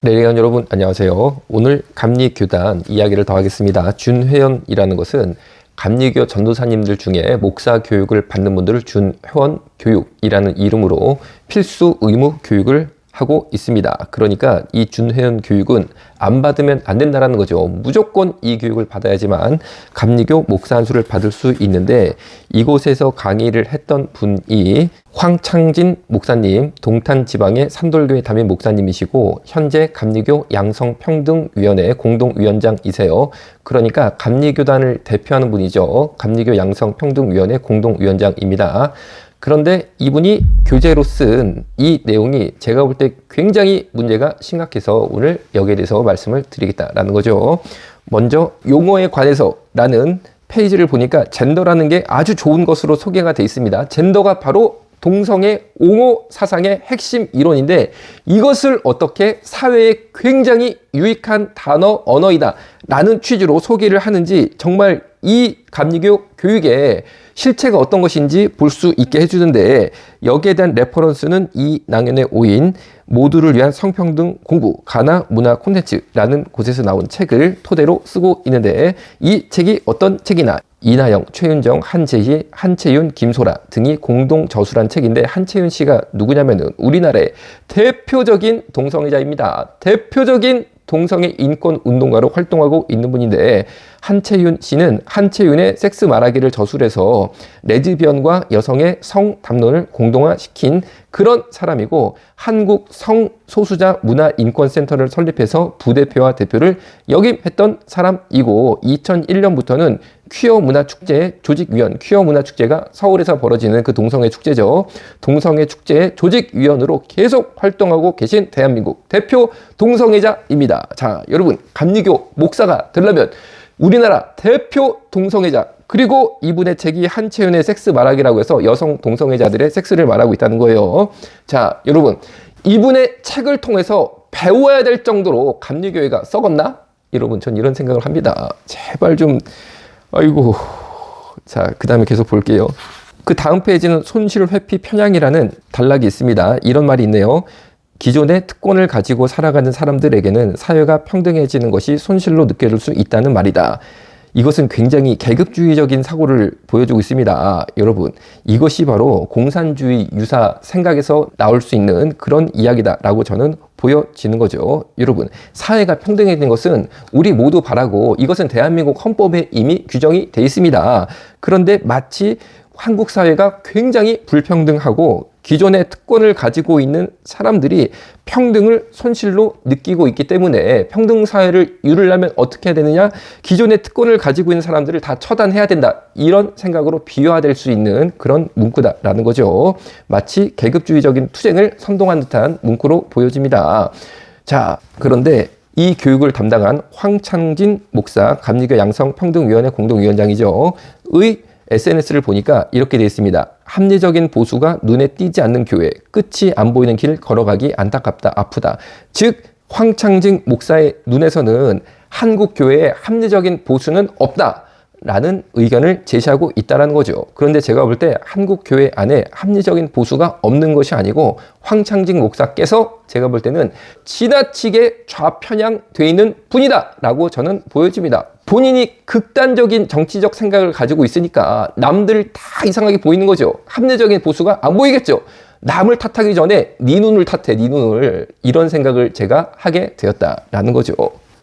레리안 여러분 안녕하세요. 오늘 감리교단 이야기를 더 하겠습니다. 준회원이라는 것은 감리교 전도사님들 중에 목사 교육을 받는 분들을 준회원 교육이라는 이름으로 필수 의무 교육을 하고 있습니다. 그러니까 이 준회원 교육은 안 받으면 안 된다라는 거죠. 무조건 이 교육을 받아야지만 감리교 목사 안수를 받을 수 있는데, 이곳에서 강의를 했던 분이 황창진 목사님, 동탄 지방의 산돌교회 담임 목사님이시고 현재 감리교 양성평등위원회 공동위원장이세요. 그러니까 감리교단을 대표하는 분이죠. 감리교 양성평등위원회 공동위원장입니다. 그런데 이분이 교재로 쓴 이 내용이 제가 볼 때 굉장히 문제가 심각해서 오늘 여기에 대해서 말씀을 드리겠다라는 거죠. 먼저 용어에 관해서라는 페이지를 보니까 젠더라는 게 아주 좋은 것으로 소개가 되어 있습니다. 젠더가 바로 동성애 옹호 사상의 핵심 이론인데, 이것을 어떻게 사회에 굉장히 유익한 단어, 언어이다 라는 취지로 소개를 하는지, 정말 이 감리교 교육의 실체가 어떤 것인지 볼 수 있게 해주는데, 여기에 대한 레퍼런스는 이낭연의 오인 모두를 위한 성평등 공부 가나 문화 콘텐츠라는 곳에서 나온 책을 토대로 쓰고 있는데, 이 책이 어떤 책이나 이나영, 최윤정, 한재희, 한채윤, 김소라 등이 공동 저술한 책인데, 한채윤 씨가 누구냐면은 우리나라의 대표적인 동성애자입니다. 대표적인 동성애 인권 운동가로 활동하고 있는 분인데, 한채윤 씨는 한채윤의 섹스 말하기를 저술해서 레즈비언과 여성의 성 담론을 공동화시킨 그런 사람이고, 한국 성소수자 문화인권센터를 설립해서 부대표와 대표를 역임했던 사람이고, 2001년부터는 퀴어 문화축제 조직위원, 퀴어 문화축제가 서울에서 벌어지는 그 동성애 축제죠. 동성애 축제의 조직위원으로 계속 활동하고 계신 대한민국 대표 동성애자입니다. 자, 여러분, 감리교 목사가 되려면 우리나라 대표 동성애자, 그리고 이분의 책이 한채윤의 섹스 말하기라고 해서 여성 동성애자들의 섹스를 말하고 있다는 거예요. 자, 여러분, 이분의 책을 통해서 배워야 될 정도로 감리교회가 썩었나? 여러분, 전 이런 생각을 합니다. 제발 좀, 아이고. 자, 그 다음에 계속 볼게요. 그 다음 페이지는 손실 회피 편향이라는 단락이 있습니다. 이런 말이 있네요. 기존의 특권을 가지고 살아가는 사람들에게는 사회가 평등해지는 것이 손실로 느껴질 수 있다는 말이다. 이것은 굉장히 계급주의적인 사고를 보여주고 있습니다. 여러분, 이것이 바로 공산주의 유사 생각에서 나올 수 있는 그런 이야기다라고 저는 보여지는 거죠. 여러분, 사회가 평등해지는 것은 우리 모두 바라고, 이것은 대한민국 헌법에 이미 규정이 돼 있습니다. 그런데 마치 한국 사회가 굉장히 불평등하고 기존의 특권을 가지고 있는 사람들이 평등을 손실로 느끼고 있기 때문에 평등 사회를 이루려면 어떻게 해야 되느냐? 기존의 특권을 가지고 있는 사람들을 다 처단해야 된다. 이런 생각으로 비화될 수 있는 그런 문구다라는 거죠. 마치 계급주의적인 투쟁을 선동한 듯한 문구로 보여집니다. 자, 그런데 이 교육을 담당한 황창진 목사, 감리교 양성평등위원회 공동위원장이죠. 의 SNS를 보니까 이렇게 되어 있습니다. 합리적인 보수가 눈에 띄지 않는 교회, 끝이 안 보이는 길 걸어가기 안타깝다, 아프다. 즉, 황창진 목사의 눈에서는 한국 교회에 합리적인 보수는 없다 라는 의견을 제시하고 있다는 거죠. 그런데 제가 볼 때 한국 교회 안에 합리적인 보수가 없는 것이 아니고, 황창진 목사께서 제가 볼 때는 지나치게 좌편향되어 있는 분이다 라고 저는 보여집니다. 본인이 극단적인 정치적 생각을 가지고 있으니까 남들 다 이상하게 보이는 거죠. 합리적인 보수가 안 보이겠죠. 남을 탓하기 전에 네 눈을 탓해, 네 눈을. 이런 생각을 제가 하게 되었다라는 거죠.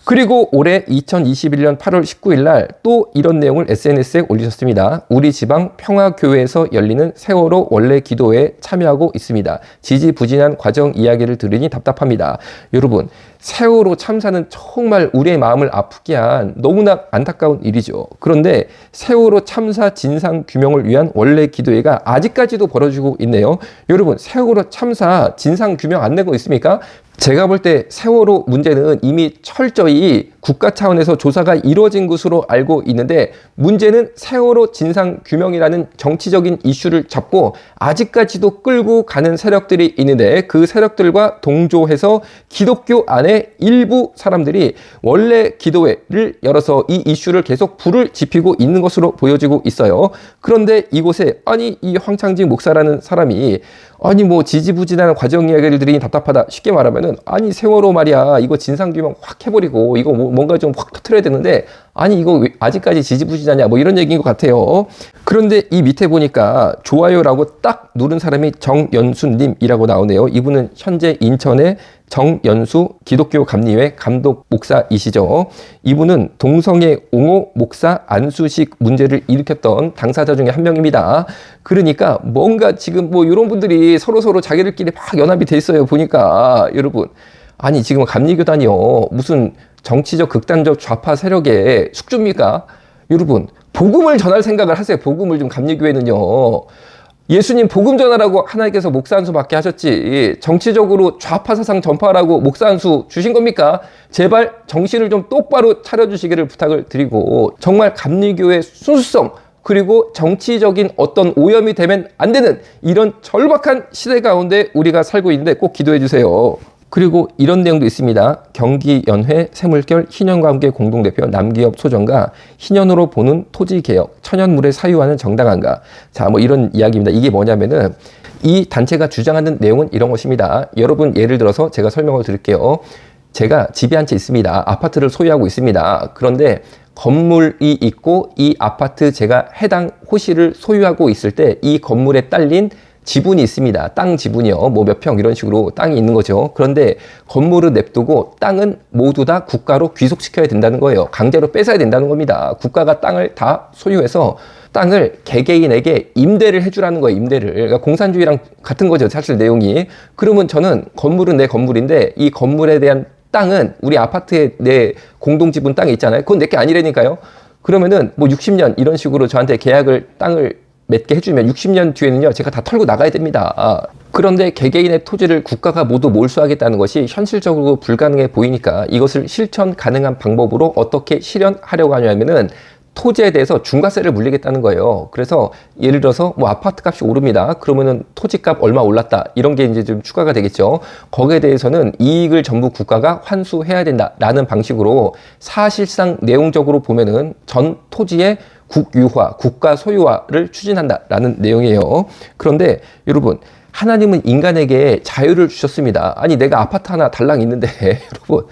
그리고 올해 2021년 8월 19일 날 또 이런 내용을 SNS에 올리셨습니다. 우리 지방 평화교회에서 열리는 세월호 원래 기도회에 참여하고 있습니다. 지지부진한 과정 이야기를 들으니 답답합니다. 여러분, 세월호 참사는 정말 우리의 마음을 아프게 한 너무나 안타까운 일이죠. 그런데 세월호 참사 진상 규명을 위한 원래 기도회가 아직까지도 벌어지고 있네요. 여러분, 세월호 참사 진상 규명 안 내고 있습니까? 제가 볼 때 세월호 문제는 이미 철저히 국가 차원에서 조사가 이루어진 것으로 알고 있는데 문제는 세월호 진상규명이라는 정치적인 이슈를 잡고 아직까지도 끌고 가는 세력들이 있는데 그 세력들과 동조해서 기독교 안에 일부 사람들이 원래 기도회를 열어서 이 이슈를 계속 불을 지피고 있는 것으로 보여지고 있어요. 그런데 이곳에 아니 이 황창진 목사라는 사람이 아니 뭐 지지부진한 과정 이야기를 들으니 답답하다. 쉽게 말하면은 아니 세월호 말이야 이거 진상규명 확 해버리고 이거 뭔가 좀 확 터트려야 되는데 아니 이거 왜 아직까지 지지부진하냐 뭐 이런 얘기인 것 같아요. 그런데 이 밑에 보니까 좋아요라고 딱 누른 사람이 정연수님이라고 나오네요. 이분은 현재 인천의 정연수 기독교 감리회 감독 목사이시죠. 이분은 동성애 옹호 목사 안수식 문제를 일으켰던 당사자 중에 한 명입니다. 그러니까 뭔가 지금 뭐 이런 분들이 서로 자기들끼리 막 연합이 돼 있어요. 보니까 여러분 아니 지금 감리교단이요 무슨 정치적 극단적 좌파 세력의 숙주입니까? 여러분 복음을 전할 생각을 하세요. 복음을 좀 감리교회는요. 예수님 복음 전하라고 하나님께서 목사 한 수 받게 하셨지 정치적으로 좌파 사상 전파하라고 목사 한 수 주신 겁니까? 제발 정신을 좀 똑바로 차려주시기를 부탁을 드리고 정말 감리교회의 순수성 그리고 정치적인 어떤 오염이 되면 안 되는 이런 절박한 시대 가운데 우리가 살고 있는데 꼭 기도해 주세요. 그리고 이런 내용도 있습니다. 경기연회 새물결 희년과함께 공동대표 남기업 소정가 희년으로 보는 토지개혁 천연물에 사유하는 정당한가. 자, 뭐 이런 이야기입니다. 이게 뭐냐면은 이 단체가 주장하는 내용은 이런 것입니다. 여러분 예를 들어서 제가 설명을 드릴게요. 제가 집이 한 채 있습니다. 아파트를 소유하고 있습니다. 그런데 건물이 있고 이 아파트 제가 해당 호실을 소유하고 있을 때 이 건물에 딸린 지분이 있습니다. 땅 지분이요. 뭐 몇 평 이런 식으로 땅이 있는 거죠. 그런데 건물을 냅두고 땅은 모두 다 국가로 귀속시켜야 된다는 거예요. 강제로 뺏어야 된다는 겁니다. 국가가 땅을 다 소유해서 땅을 개개인에게 임대를 해주라는 거예요. 임대를. 그러니까 공산주의랑 같은 거죠. 사실 내용이. 그러면 저는 건물은 내 건물인데 이 건물에 대한 땅은 우리 아파트에 내 공동지분 땅이 있잖아요. 그건 내게 아니라니까요. 그러면은 뭐 60년 이런 식으로 저한테 계약을 땅을 몇 개 해주면 60년 뒤에는요 제가 다 털고 나가야 됩니다. 그런데 개개인의 토지를 국가가 모두 몰수하겠다는 것이 현실적으로 불가능해 보이니까 이것을 실천 가능한 방법으로 어떻게 실현하려고 하냐면은 토지에 대해서 중과세를 물리겠다는 거예요. 그래서 예를 들어서 뭐 아파트 값이 오릅니다. 그러면은 토지값 얼마 올랐다. 이런 게 이제 좀 추가가 되겠죠. 거기에 대해서는 이익을 전부 국가가 환수해야 된다라는 방식으로 사실상 내용적으로 보면은 전 토지의 국유화, 국가 소유화를 추진한다라는 내용이에요. 그런데 여러분 하나님은 인간에게 자유를 주셨습니다. 아니 내가 아파트 하나 달랑 있는데 여러분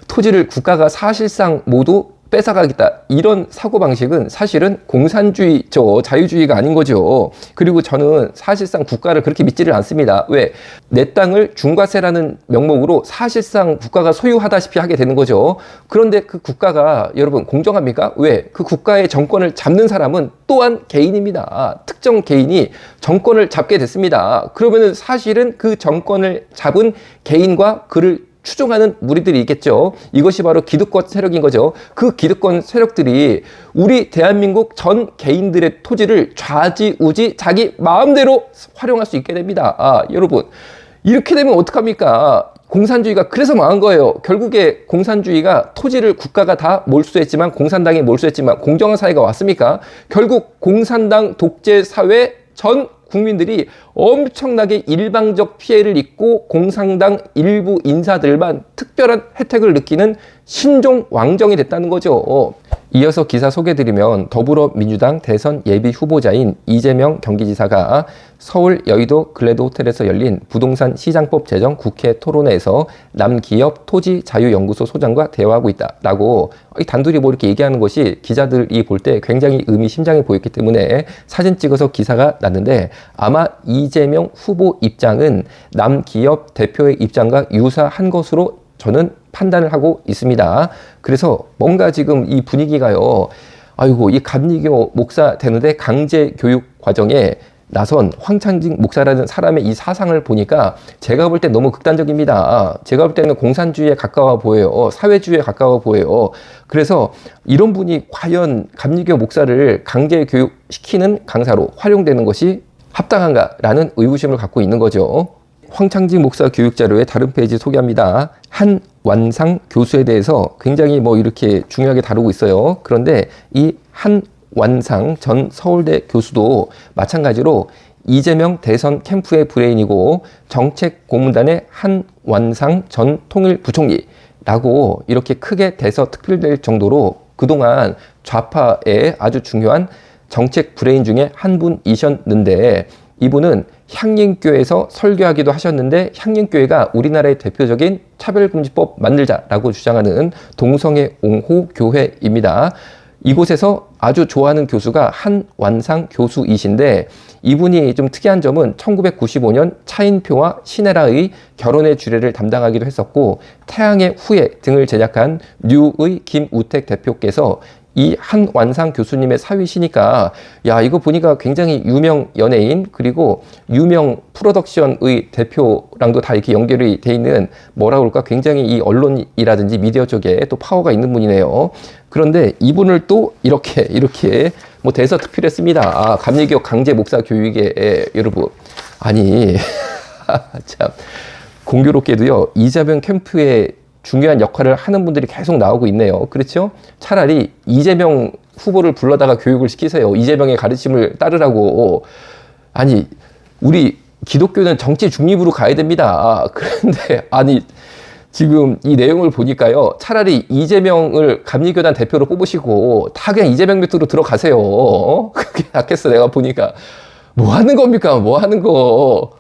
토지를 국가가 사실상 모두 뺏어가겠다. 이런 사고방식은 사실은 공산주의죠. 자유주의가 아닌 거죠. 그리고 저는 사실상 국가를 그렇게 믿지를 않습니다. 왜? 내 땅을 중과세라는 명목으로 사실상 국가가 소유하다시피 하게 되는 거죠. 그런데 그 국가가 여러분 공정합니까? 왜? 그 국가의 정권을 잡는 사람은 또한 개인입니다. 특정 개인이 정권을 잡게 됐습니다. 그러면은 사실은 그 정권을 잡은 개인과 그를 추종하는 무리들이 있겠죠. 이것이 바로 기득권 세력인 거죠. 그 기득권 세력들이 우리 대한민국 전 개인들의 토지를 좌지우지 자기 마음대로 활용할 수 있게 됩니다. 여러분 이렇게 되면 어떡합니까? 공산주의가 그래서 망한 거예요. 결국에 공산주의가 토지를 국가가 다 몰수했지만 공산당이 몰수했지만 공정한 사회가 왔습니까? 결국 공산당 독재 사회 전 국민들이 엄청나게 일방적 피해를 입고 공산당 일부 인사들만 특별한 혜택을 느끼는 신종 왕정이 됐다는 거죠. 이어서 기사 소개드리면 더불어민주당 대선 예비 후보자인 이재명 경기지사가 서울 여의도 글래드 호텔에서 열린 부동산 시장법 제정 국회 토론회에서 남기업 토지자유연구소 소장과 대화하고 있다라고 단둘이 뭐 이렇게 얘기하는 것이 기자들이 볼 때 굉장히 의미심장해 보였기 때문에 사진 찍어서 기사가 났는데 아마 이재명 후보 입장은 남기업 대표의 입장과 유사한 것으로 저는 판단을 하고 있습니다. 그래서 뭔가 지금 이 분위기가요. 아이고 이 감리교 목사 되는데 강제 교육 과정에 나선 황창진 목사라는 사람의 이 사상을 보니까 제가 볼 때 너무 극단적입니다. 제가 볼 때는 공산주의에 가까워 보여요. 사회주의에 가까워 보여요. 그래서 이런 분이 과연 감리교 목사를 강제 교육시키는 강사로 활용되는 것이 합당한가라는 의구심을 갖고 있는 거죠. 황창진 목사 교육 자료의 다른 페이지 소개합니다. 한완상 교수에 대해서 굉장히 이렇게 중요하게 다루고 있어요. 그런데 이 한완상 전 서울대 교수도 마찬가지로 이재명 대선 캠프의 브레인이고 정책 고문단의 한완상 전 통일부총리라고 이렇게 크게 대서 특필될 정도로 그동안 좌파의 아주 중요한 정책 브레인 중에 한 분이셨는데, 이분은 향림교회에서 설교하기도 하셨는데 향림교회가 우리나라의 대표적인 차별금지법 만들자라고 주장하는 동성애 옹호 교회입니다. 이곳에서 아주 좋아하는 교수가 한완상 교수이신데, 이분이 좀 특이한 점은 1995년 차인표와 신혜라의 결혼의 주례를 담당하기도 했었고, 태양의 후예 등을 제작한 뉴의 김우택 대표께서 이 한완상 교수님의 사위시니까, 야, 이거 보니까 굉장히 유명 연예인 그리고 유명 프로덕션의 대표랑도 다 이렇게 연결이 돼 있는, 뭐라 그럴까, 굉장히 이 언론이라든지 미디어 쪽에 또 파워가 있는 분이네요. 그런데 이분을 또 이렇게 대서특필했습니다. 감리교 강제 목사 교육에 여러분, 아니 참 공교롭게도요, 이재명 캠프에 중요한 역할을 하는 분들이 계속 나오고 있네요. 그렇죠? 차라리 이재명 후보를 불러다가 교육을 시키세요. 이재명의 가르침을 따르라고. 아니, 우리 기독교는 정치 중립으로 가야 됩니다. 그런데 아니, 지금 이 내용을 보니까요, 차라리 이재명을 감리교단 대표로 뽑으시고 다 그냥 이재명 밑으로 들어가세요. 그게 낫겠어. 내가 보니까 뭐 하는 겁니까? 뭐 하는 거.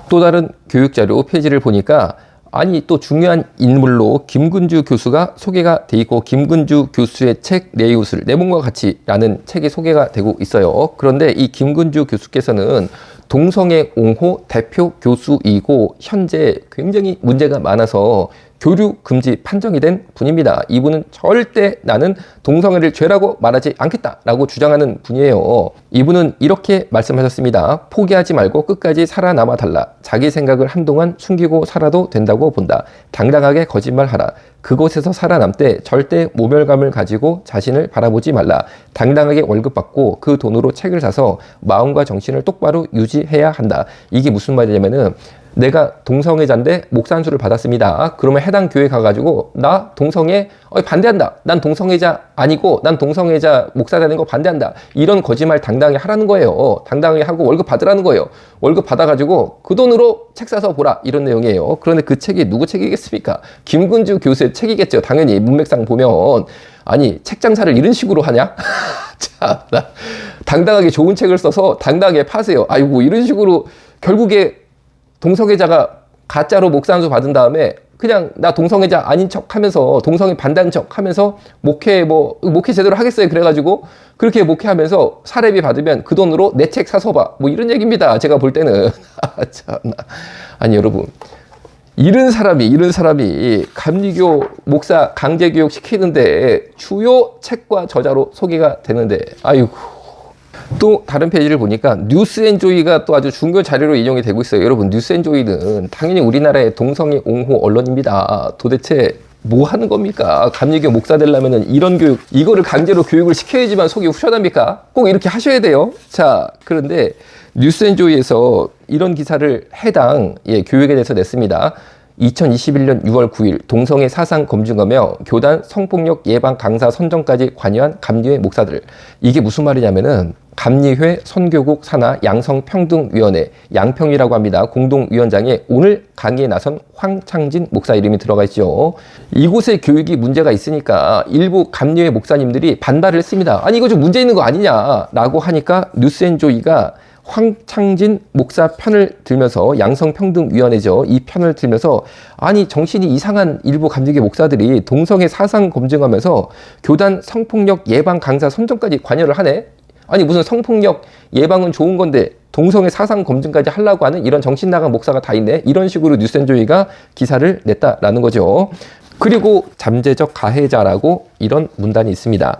또 다른 교육자료 페이지를 보니까, 아니, 또 중요한 인물로 김근주 교수가 소개가 돼 있고, 김근주 교수의 책 내 이웃을 내 몸과 같이라는 책이 소개가 되고 있어요. 그런데 이 김근주 교수께서는 동성애 옹호 대표 교수이고 현재 굉장히 문제가 많아서 교류 금지 판정이 된 분입니다. 이분은 절대 나는 동성애를 죄라고 말하지 않겠다라고 주장하는 분이에요. 이분은 이렇게 말씀하셨습니다. 포기하지 말고 끝까지 살아남아 달라. 자기 생각을 한동안 숨기고 살아도 된다고 본다. 당당하게 거짓말하라. 그곳에서 살아남되 절대 모멸감을 가지고 자신을 바라보지 말라. 당당하게 월급 받고 그 돈으로 책을 사서 마음과 정신을 똑바로 유지해야 한다. 이게 무슨 말이냐면은, 내가 동성애자인데 목사 안수를 받았습니다. 그러면 해당 교회 가가지고 나 동성애 반대한다. 난 동성애자 아니고 난 동성애자 목사 되는 거 반대한다. 이런 거짓말 당당히 하라는 거예요. 당당히 하고 월급 받으라는 거예요. 월급 받아가지고 그 돈으로 책 사서 보라. 이런 내용이에요. 그런데 그 책이 누구 책이겠습니까? 김근주 교수의 책이겠죠. 당연히 문맥상 보면. 아니, 책 장사를 이런 식으로 하냐? 자, 당당하게 좋은 책을 써서 당당하게 파세요. 아이고, 이런 식으로 결국에 동성애자가 가짜로 목사 안수 받은 다음에 그냥 나 동성애자 아닌 척 하면서 동성애 반대한 척 하면서 목회 제대로 하겠어요. 그래가지고 그렇게 목회하면서 사례비 받으면 그 돈으로 내 책 사서 봐. 이런 얘기입니다. 제가 볼 때는. 참나. 아니, 여러분. 이런 사람이 감리교 목사 강제교육 시키는데 주요 책과 저자로 소개가 되는데, 아이고. 또 다른 페이지를 보니까 뉴스앤조이가 또 아주 중요한 자료로 인용이 되고 있어요. 여러분, 뉴스앤조이는 당연히 우리나라의 동성애 옹호 언론입니다. 도대체 뭐 하는 겁니까? 감리교 목사 되려면은 이런 교육, 이거를 강제로 교육을 시켜야지만 속이 후련합니까? 꼭 이렇게 하셔야 돼요. 자, 그런데 뉴스앤조이에서 이런 기사를 해당 교육에 대해서 냈습니다. 2021년 6월 9일 동성애 사상 검증하며 교단 성폭력 예방 강사 선정까지 관여한 감리회 목사들. 이게 무슨 말이냐면은, 감리회 선교국 산하 양성평등위원회, 양평이라고 합니다. 공동위원장에 오늘 강의에 나선 황창진 목사 이름이 들어가 있죠. 이곳의 교육이 문제가 있으니까 일부 감리회 목사님들이 반발을 했습니다. 아니, 이거 좀 문제 있는 거 아니냐라고 하니까 뉴스앤조이가 황창진 목사 편을 들면서, 양성평등위원회죠, 이 편을 들면서, 아니, 정신이 이상한 일부 감리교 목사들이 동성애 사상 검증하면서 교단 성폭력 예방 강사 선정까지 관여를 하네. 아니, 무슨 성폭력 예방은 좋은 건데 동성애 사상 검증까지 하려고 하는 이런 정신 나간 목사가 다 있네. 이런 식으로 뉴스앤조이가 기사를 냈다라는 거죠. 그리고 잠재적 가해자라고 이런 문단이 있습니다.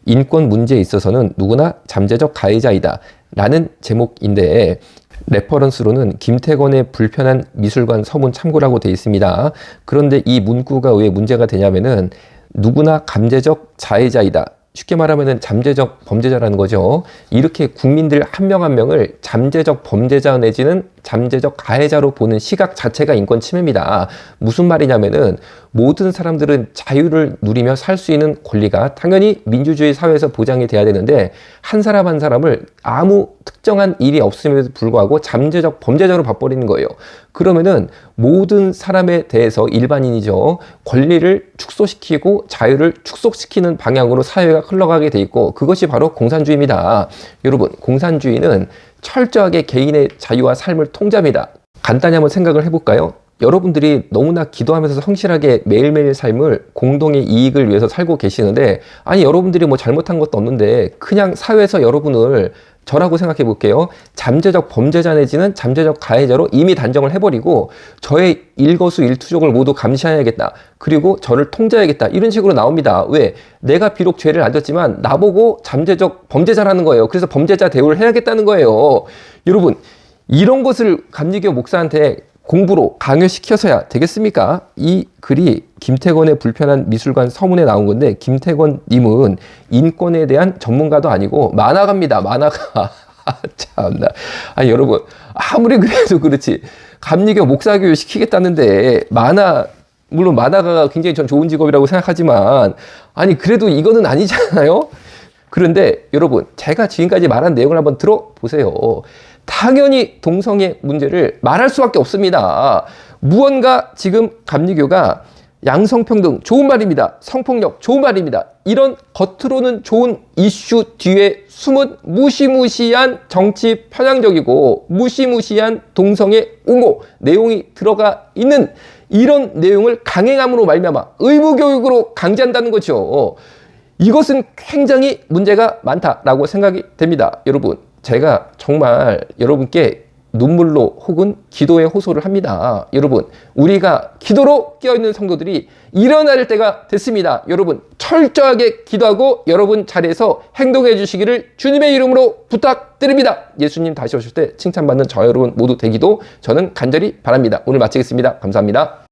인권 문제에 있어서는 누구나 잠재적 가해자이다 라는 제목인데, 레퍼런스로는 김태건의 불편한 미술관 서문 참고라고 되어 있습니다. 그런데 이 문구가 왜 문제가 되냐면은, 누구나 잠재적 자해자이다. 쉽게 말하면은 잠재적 범죄자라는 거죠. 이렇게 국민들 한 명 한 명을 잠재적 범죄자 내지는 잠재적 가해자로 보는 시각 자체가 인권 침해입니다. 무슨 말이냐면은 모든 사람들은 자유를 누리며 살 수 있는 권리가 당연히 민주주의 사회에서 보장이 돼야 되는데 한 사람 한 사람을 아무 특정한 일이 없음에도 불구하고 잠재적 범죄자로 봐버리는 거예요. 그러면은 모든 사람에 대해서 일반인이죠. 권리를 축소시키고 자유를 축소시키는 방향으로 사회가 흘러가게 돼 있고 그것이 바로 공산주의입니다. 여러분, 공산주의는 철저하게 개인의 자유와 삶을 통제합니다. 간단히 한번 생각을 해볼까요? 여러분들이 너무나 기도하면서 성실하게 매일매일 삶을 공동의 이익을 위해서 살고 계시는데 아니 여러분들이 뭐 잘못한 것도 없는데 그냥 사회에서 여러분을 저라고 생각해 볼게요. 잠재적 범죄자 내지는 잠재적 가해자로 이미 단정을 해버리고 저의 일거수일투족을 모두 감시해야겠다. 그리고 저를 통제해야겠다. 이런 식으로 나옵니다. 왜? 내가 비록 죄를 안 졌지만 나보고 잠재적 범죄자라는 거예요. 그래서 범죄자 대우를 해야겠다는 거예요. 여러분, 이런 것을 감리교 목사한테 공부로 강요시켜서야 되겠습니까? 이 글이 김태권의 불편한 미술관 서문에 나온 건데 김태권 님은 인권에 대한 전문가도 아니고 만화가입니다. 만화가. 참나. 아니 여러분, 아무리 그래도 그렇지 감리교 목사교육 시키겠다는데 물론 만화가가 굉장히 전 좋은 직업이라고 생각하지만 아니 그래도 이거는 아니잖아요. 그런데 여러분, 제가 지금까지 말한 내용을 한번 들어보세요. 당연히 동성애 문제를 말할 수밖에 없습니다. 무언가 지금 감리교가 양성평등 좋은 말입니다. 성폭력 좋은 말입니다. 이런 겉으로는 좋은 이슈 뒤에 숨은 무시무시한 정치 편향적이고 무시무시한 동성애 옹호 내용이 들어가 있는 이런 내용을 강행함으로 말미암아 의무교육으로 강제한다는 거죠. 이것은 굉장히 문제가 많다라고 생각이 됩니다. 여러분, 제가 정말 여러분께 눈물로 혹은 기도의 호소를 합니다. 여러분, 우리가 기도로 깨어있는 성도들이 일어날 때가 됐습니다. 여러분, 철저하게 기도하고 여러분 자리에서 행동해 주시기를 주님의 이름으로 부탁드립니다. 예수님 다시 오실 때 칭찬받는 저 여러분 모두 되기도 저는 간절히 바랍니다. 오늘 마치겠습니다. 감사합니다.